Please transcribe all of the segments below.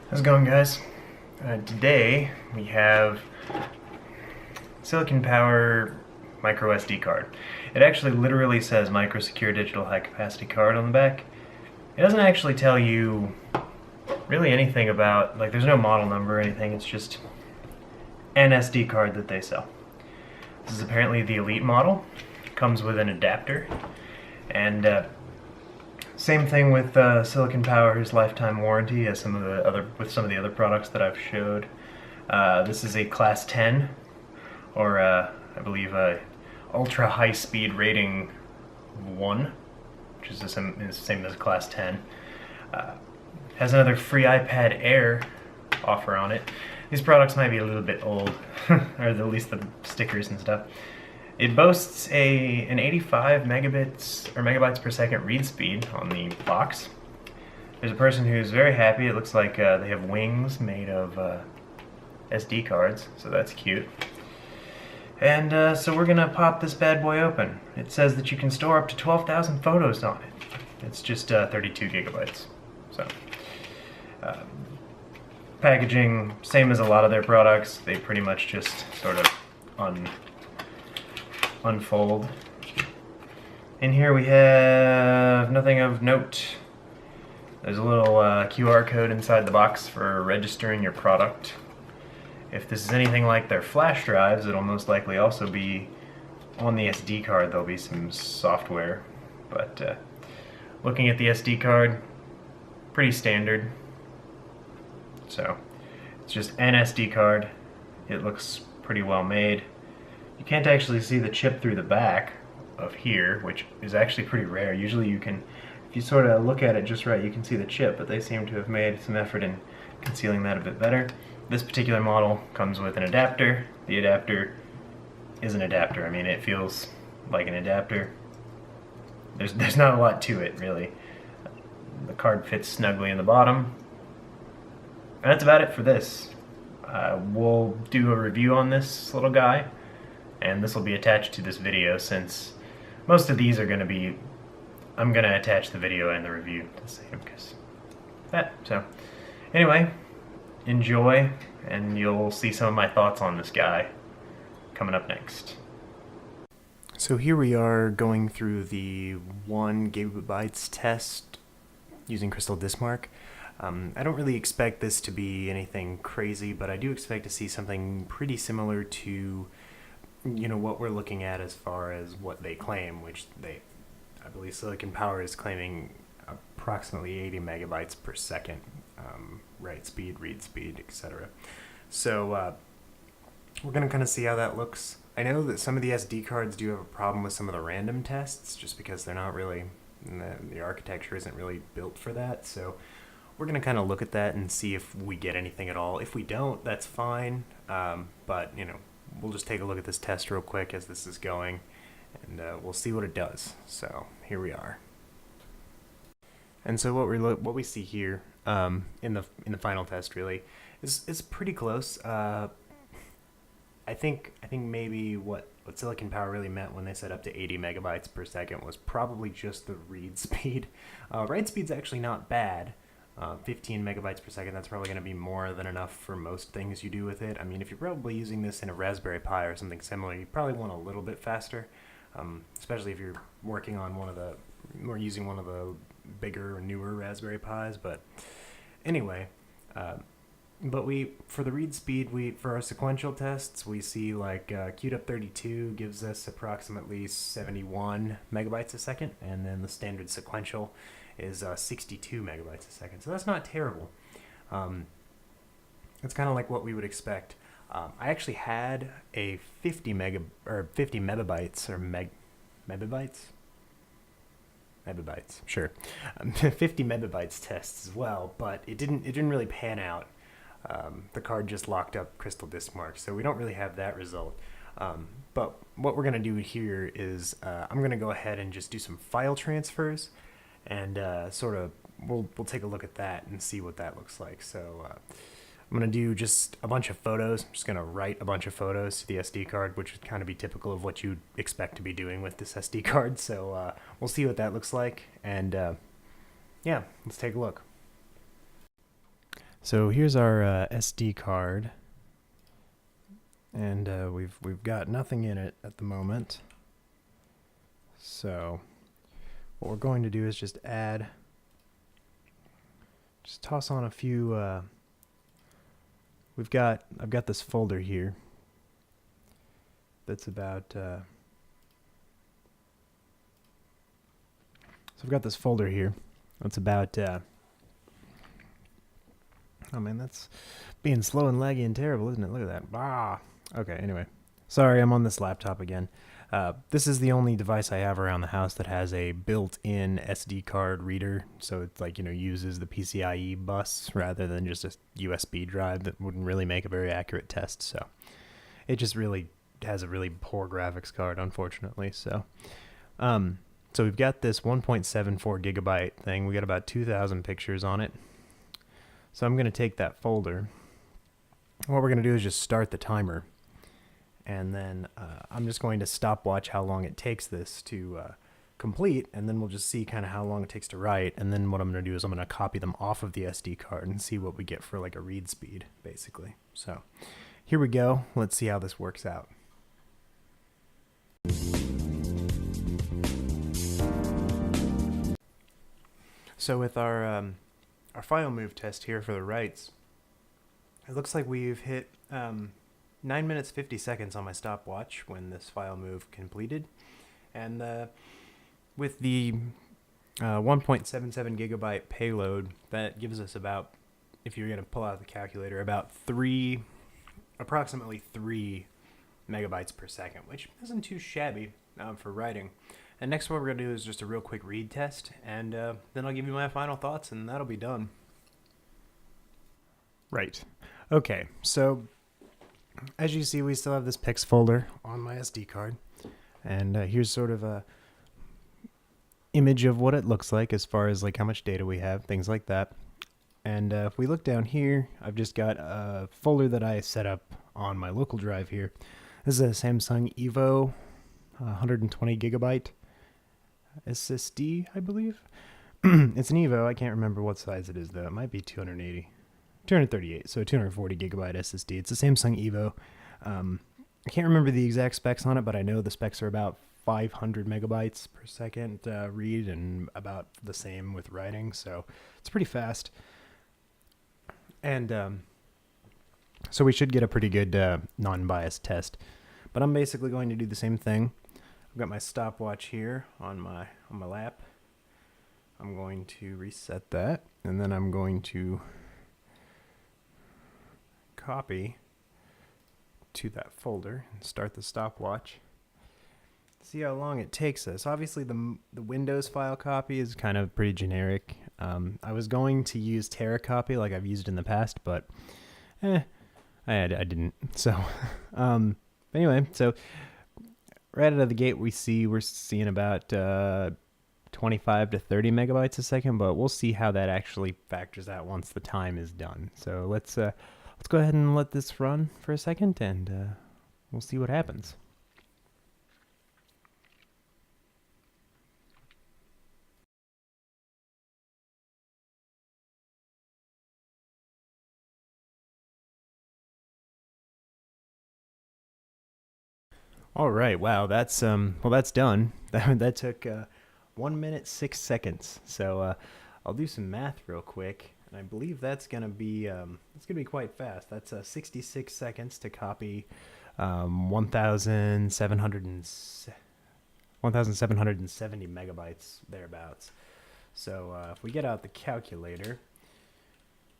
How's it going, guys? Today we have Silicon Power micro SD card. It actually literally says micro secure digital high capacity card on the back. It doesn't actually tell you really anything about, like, there's no model number or anything, it's just an SD card that they sell. This is apparently the Elite model. Comes with an adapter, and same thing with Silicon Power's lifetime warranty as some of the other products that I've showed. This is a Class 10, or I believe ultra high speed rating 1, which is the same as Class 10. Has another free iPad Air offer on it. These products might be a little bit old, or at least the stickers and stuff. It boasts an 85 megabits or megabytes per second read speed on the box. There's a person who's very happy. It looks like they have wings made of SD cards, so that's cute. And so we're gonna pop this bad boy open. It says that you can store up to 12,000 photos on it. It's just 32 gigabytes. So packaging, same as a lot of their products. They pretty much just sort of unfold. In here we have nothing of note. There's a little QR code inside the box for registering your product. If this is anything like their flash drives, it'll most likely also be on the SD card. There'll be some software, but looking at the SD card, pretty standard. So it's just an SD card. It looks pretty well made. You can't actually see the chip through the back of here, which is actually pretty rare. Usually you can, if you sort of look at it just right, you can see the chip, but they seem to have made some effort in concealing that a bit better. This particular model comes with an adapter. The adapter is an adapter. I mean, it feels like an adapter. There's not a lot to it, really. The card fits snugly in the bottom. And that's about it for this. We'll do a review on this little guy, and this will be attached to this video since most of these are going to be, I'm going to attach the video and the review the same, because that. So anyway, enjoy, and you'll see some of my thoughts on this guy coming up next. So here we are going through the 1 gigabytes test using Crystal DiskMark. I don't really expect this to be anything crazy, but I do expect to see something pretty similar to, you know, what we're looking at as far as what they claim, which I believe Silicon Power is claiming approximately 80 megabytes per second write speed, read speed, etc. So we're going to kind of see how that looks. I know that some of the SD cards do have a problem with some of the random tests, just because they're not really, the architecture isn't really built for that. So we're going to kind of look at that and see if we get anything at all. If we don't, that's fine, but, you know, we'll just take a look at this test real quick as this is going, and we'll see what it does. So here we are. And so what we see here in the final test really is pretty close. I think maybe what Silicon Power really meant when they said up to 80 megabytes per second was probably just the read speed. Write speed's actually not bad. 15 megabytes per second, that's probably going to be more than enough for most things you do with it. I mean, if you're probably using this in a Raspberry Pi or something similar, you probably want a little bit faster, especially if you're working on using one of the bigger or newer Raspberry Pis. But anyway, for the read speed, for our sequential tests, we see like queued up 32 gives us approximately 71 megabytes a second, and then the standard sequential is 62 megabytes a second. So that's not terrible. It's kind of like what we would expect. I actually had a 50 megabytes or megabytes, sure, 50 megabytes tests as well, but it didn't really pan out. The card just locked up Crystal DiskMark, so we don't really have that result. But what we're gonna do here is I'm gonna go ahead and just do some file transfers, and we'll take a look at that and see what that looks like. So I'm going to do just a bunch of photos. I'm just going to write a bunch of photos to the SD card, which would kind of be typical of what you'd expect to be doing with this SD card. So we'll see what that looks like, and yeah, let's take a look. So here's our SD card, and we've got nothing in it at the moment. So what we're going to do is just toss on a few. I've got this folder here. That's about. So I've got this folder here. That's about. Oh man, that's being slow and laggy and terrible, isn't it? Look at that. Bah. Okay, anyway. Sorry, I'm on this laptop again. This is the only device I have around the house that has a built-in SD card reader. So it's like, uses the PCIe bus rather than just a USB drive that wouldn't really make a very accurate test. So it just really has a really poor graphics card, unfortunately. So we've got this 1.74 gigabyte thing. We got about 2,000 pictures on it. So I'm going to take that folder. What we're going to do is just start the timer. And then I'm just going to stopwatch how long it takes this to complete. And then we'll just see kind of how long it takes to write. And then what I'm going to do is I'm going to copy them off of the SD card and see what we get for like a read speed, basically. So here we go. Let's see how this works out. So with our file move test here for the writes, it looks like we've hit 9 minutes 50 seconds on my stopwatch when this file move completed. And with the 1.77 gigabyte payload, that gives us about, if you're going to pull out the calculator, about approximately 3 megabytes per second, which isn't too shabby for writing. And next what we're going to do is just a real quick read test, and then I'll give you my final thoughts, and that'll be done. Right. Okay, so as you see, we still have this pics folder on my SD card, and here's sort of a image of what it looks like as far as like how much data we have, things like that. And if we look down here, I've just got a folder that I set up on my local drive here. This is a Samsung Evo 120 gigabyte SSD, I believe. It's an Evo. I can't remember what size it is, though. It might be 238, so 240 gigabyte SSD. It's a Samsung Evo. I can't remember the exact specs on it, but I know the specs are about 500 megabytes per second read and about the same with writing, so it's pretty fast. And so we should get a pretty good non-biased test. But I'm basically going to do the same thing. I've got my stopwatch here on my lap. I'm going to reset that, and then I'm going to copy to that folder and start the stopwatch. See how long it takes us. Obviously the Windows file copy is kind of pretty generic. I was going to use Terracopy like I've used in the past, but I didn't. So anyway, so right out of the gate we're seeing about 25 to 30 megabytes a second, but we'll see how that actually factors out once the time is done. So let's go ahead and let this run for a second, and we'll see what happens. All right, wow, that's done. That took 1 minute 6 seconds. So I'll do some math real quick, and I believe that's gonna be quite fast. That's 66 seconds to copy 1,770 megabytes thereabouts. So if we get out the calculator,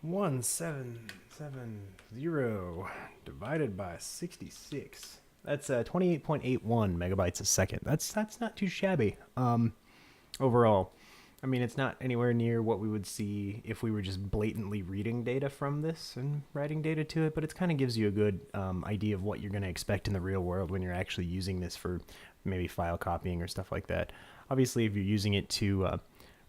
1770 divided by 66. That's 28.81 megabytes a second. That's not too shabby. Overall, I mean, it's not anywhere near what we would see if we were just blatantly reading data from this and writing data to it, but it kind of gives you a good idea of what you're going to expect in the real world when you're actually using this for maybe file copying or stuff like that. Obviously, if you're using it to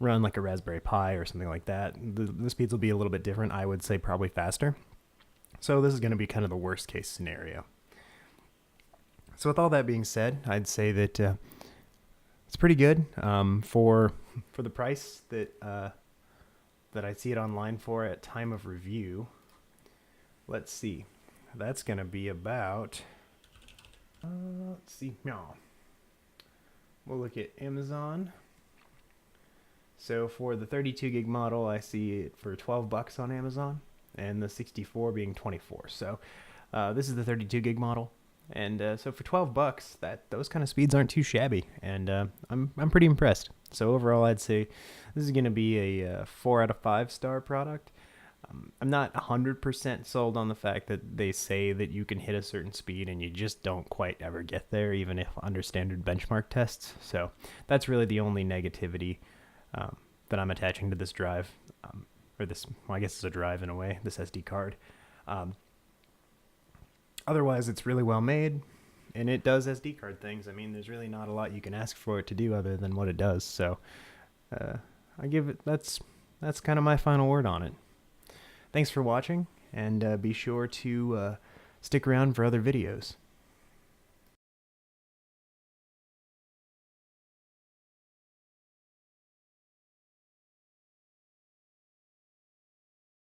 run like a Raspberry Pi or something like that, the speeds will be a little bit different. I would say probably faster. So this is going to be kind of the worst case scenario. So with all that being said, I'd say that it's pretty good for the price that that I see it online for at time of review. Let's see. That's going to be about, let's see. No. We'll look at Amazon. So for the 32 gig model, I see it for $12 on Amazon, and the 64 being 24. So this is the 32 gig model, and so for $12, those kind of speeds aren't too shabby, and I'm pretty impressed. So overall, I'd say this is going to be a 4 out of 5 star product. I'm not 100% sold on the fact that they say that you can hit a certain speed and you just don't quite ever get there, even if under standard benchmark tests. So that's really the only negativity that I'm attaching to this drive, or this, well, I guess it's a drive in a way, this SD card. Otherwise, it's really well made, and it does SD card things. I mean, there's really not a lot you can ask for it to do other than what it does. So I give it, that's kind of my final word on it. Thanks for watching, and be sure to stick around for other videos.